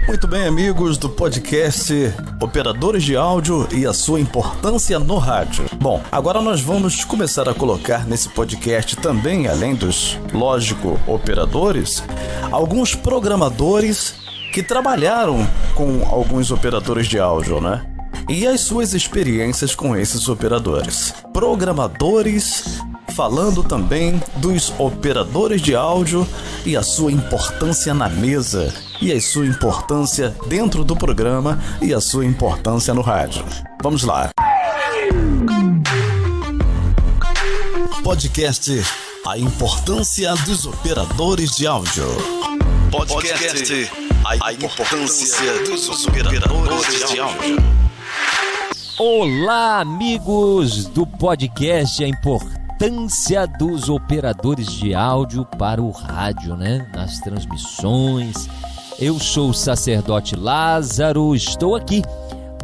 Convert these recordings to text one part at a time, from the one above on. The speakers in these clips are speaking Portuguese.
Muito bem, amigos do podcast Operadores de Áudio e a sua importância no rádio. Bom, agora nós vamos começar a colocar nesse podcast também, além dos, lógico, operadores, alguns programadores que trabalharam com alguns operadores de áudio, né? E as suas experiências com esses operadores. Programadores falando também dos operadores de áudio e a sua importância na mesa, e a sua importância dentro do programa e a sua importância no rádio. Vamos lá. Podcast A Importância dos Operadores de Áudio. Podcast A Importância dos Operadores de Áudio. Olá, amigos do podcast A Importância dos operadores de áudio para o rádio, né? Nas transmissões. Eu sou o sacerdote Lázaro, estou aqui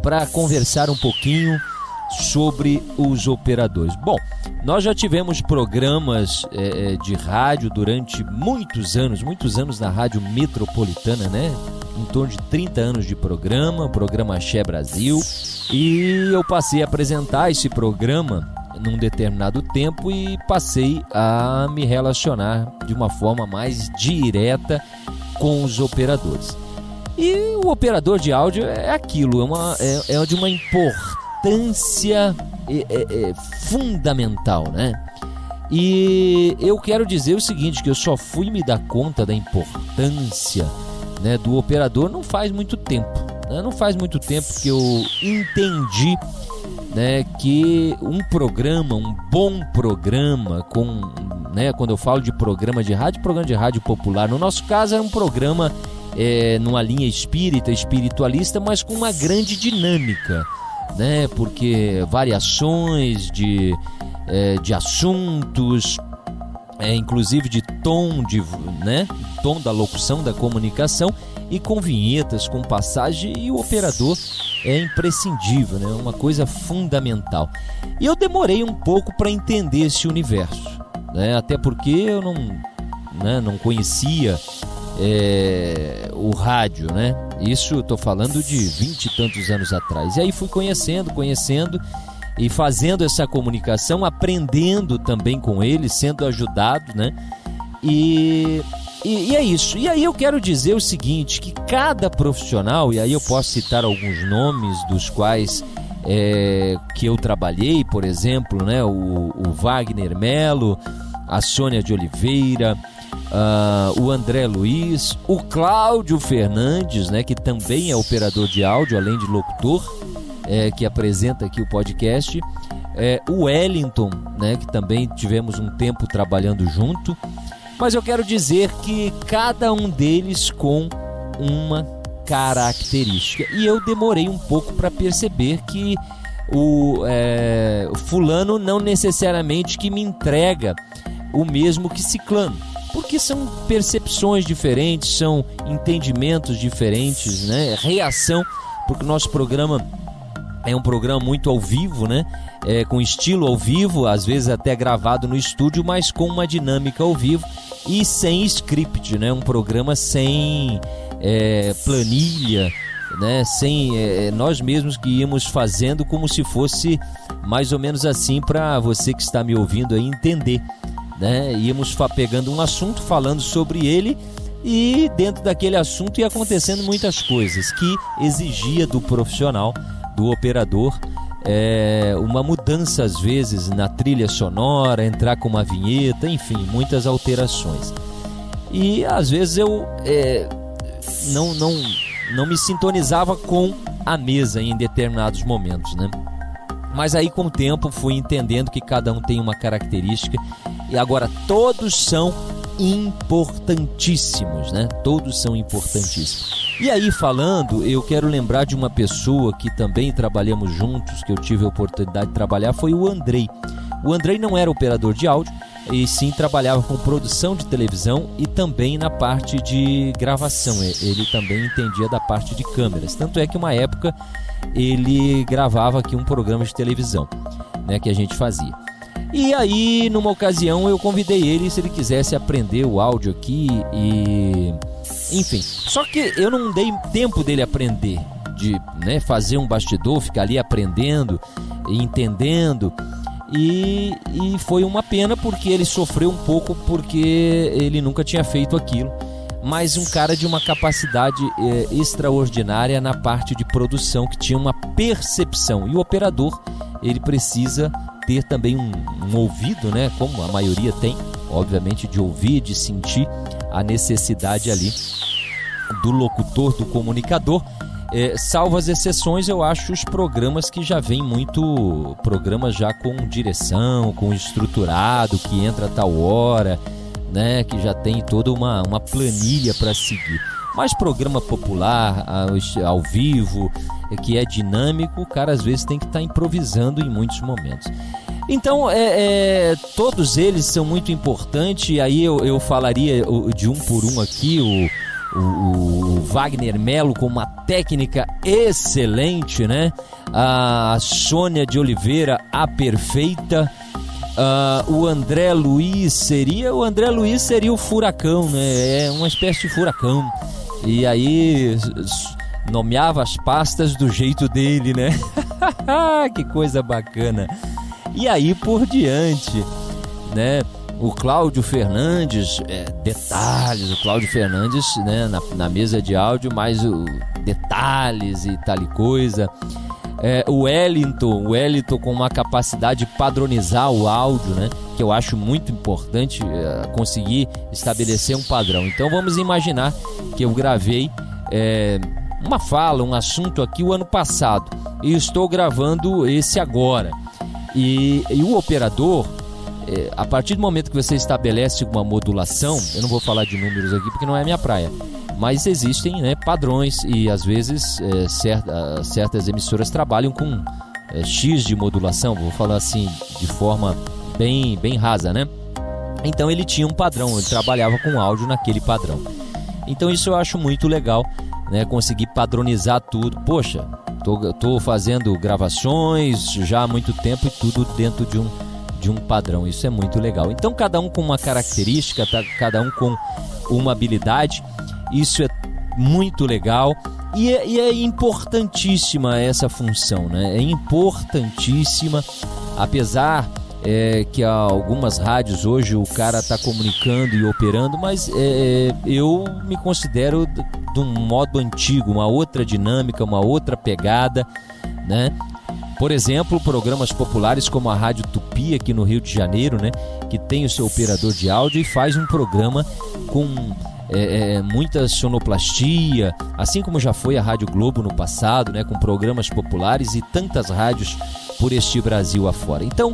para conversar um pouquinho sobre os operadores. Bom, nós já tivemos programas de rádio durante muitos anos na Rádio Metropolitana, né? Em torno de 30 anos de programa, o programa Axé Brasil, e eu passei a apresentar esse programa num determinado tempo e passei a me relacionar de uma forma mais direta com os operadores. E o operador de áudio é aquilo, é de uma importância fundamental, né? E eu quero dizer o seguinte, que eu só fui me dar conta da importância, né, do operador não faz muito tempo, né? Não faz muito tempo que eu entendi, né, que um bom programa, quando eu falo de programa de rádio popular, no nosso caso era um programa numa linha espiritualista, mas com uma grande dinâmica, né, porque variações de assuntos, inclusive de tom, tom da locução, da comunicação, e com vinhetas, com passagem, e o operador é imprescindível, né? Uma coisa fundamental. E eu demorei um pouco para entender esse universo, né? Até porque eu não conhecia o rádio, né? Isso eu estou falando de 20 e tantos anos atrás. E aí fui conhecendo e fazendo essa comunicação, aprendendo também com ele, sendo ajudado, né? E é isso. E aí eu quero dizer o seguinte, que cada profissional, e aí eu posso citar alguns nomes dos quais que eu trabalhei, por exemplo, né, o Wagner Melo, a Sônia de Oliveira, o André Luiz, o Cláudio Fernandes, né, que também é operador de áudio, além de locutor, que apresenta aqui o podcast, o Wellington, né, que também tivemos um tempo trabalhando junto. Mas eu quero dizer que cada um deles com uma característica. E eu demorei um pouco para perceber que o fulano não necessariamente que me entrega o mesmo que ciclano. Porque são percepções diferentes, são entendimentos diferentes, né? Reação, porque o nosso programa é um programa muito ao vivo, né? Com estilo ao vivo, às vezes até gravado no estúdio, mas com uma dinâmica ao vivo e sem script, né? Um programa sem planilha, né? Sem nós mesmos que íamos fazendo como se fosse mais ou menos assim, para você que está me ouvindo aí entender, né? Íamos pegando um assunto, falando sobre ele, e dentro daquele assunto ia acontecendo muitas coisas que exigia do profissional, do operador, uma mudança às vezes na trilha sonora, entrar com uma vinheta, enfim, muitas alterações. E às vezes eu não me sintonizava com a mesa em determinados momentos, né? Mas aí com o tempo fui entendendo que cada um tem uma característica, e agora todos são importantíssimos, né? Todos são importantíssimos. E aí falando, eu quero lembrar de uma pessoa que também trabalhamos juntos, que eu tive a oportunidade de trabalhar, foi o Andrei. O Andrei não era operador de áudio, e sim trabalhava com produção de televisão e também na parte de gravação. Ele também entendia da parte de câmeras. Tanto é que uma época ele gravava aqui um programa de televisão, né, que a gente fazia. E aí, numa ocasião, eu convidei ele se ele quisesse aprender o áudio aqui e Enfim, só que eu não dei tempo dele aprender, de, né, fazer um bastidor, ficar ali aprendendo, entendendo, e foi uma pena porque ele sofreu um pouco porque ele nunca tinha feito aquilo, mas um cara de uma capacidade extraordinária na parte de produção, que tinha uma percepção, e o operador, ele precisa ter também um ouvido, né, como a maioria tem, obviamente, de ouvir, de sentir a necessidade ali do locutor, do comunicador. Salvo as exceções, eu acho os programas que já vêm muito, programas já com direção, com estruturado, que entra a tal hora, né, que já tem toda uma planilha para seguir. Mas programa popular, ao vivo, que é dinâmico, o cara às vezes tem que estar improvisando em muitos momentos. Então, todos eles são muito importantes, e aí eu falaria de um por um aqui, o Wagner Melo com uma técnica excelente, né? A Sônia de Oliveira, a perfeita. O André Luiz seria o furacão, né? É uma espécie de furacão. E aí nomeava as pastas do jeito dele, né? Que coisa bacana. E aí por diante, né? O Cláudio Fernandes, detalhes, o Cláudio Fernandes, né, na mesa de áudio, mais detalhes e tal coisa. O Wellington com uma capacidade de padronizar o áudio, né, que eu acho muito importante, conseguir estabelecer um padrão. Então vamos imaginar que eu gravei uma fala, um assunto aqui o ano passado, e estou gravando esse agora. E o operador, a partir do momento que você estabelece uma modulação, eu não vou falar de números aqui porque não é minha praia, mas existem, né, padrões, e às vezes certas emissoras trabalham com X de modulação, vou falar assim de forma bem rasa, né? Então ele tinha um padrão, ele trabalhava com áudio naquele padrão. Então isso eu acho muito legal, né, conseguir padronizar tudo. Poxa, tô fazendo gravações já há muito tempo e tudo dentro de um padrão, isso é muito legal. Então cada um com uma característica, cada um com uma habilidade, isso é muito legal, e é importantíssima essa função, né? É importantíssima, apesar que algumas rádios hoje o cara está comunicando e operando, mas eu me considero de um modo antigo, uma outra dinâmica, uma outra pegada, né? Por exemplo, programas populares como a Rádio Tupi aqui no Rio de Janeiro, né, que tem o seu operador de áudio e faz um programa com muita sonoplastia, assim como já foi a Rádio Globo no passado, né, com programas populares, e tantas rádios por este Brasil afora. Então,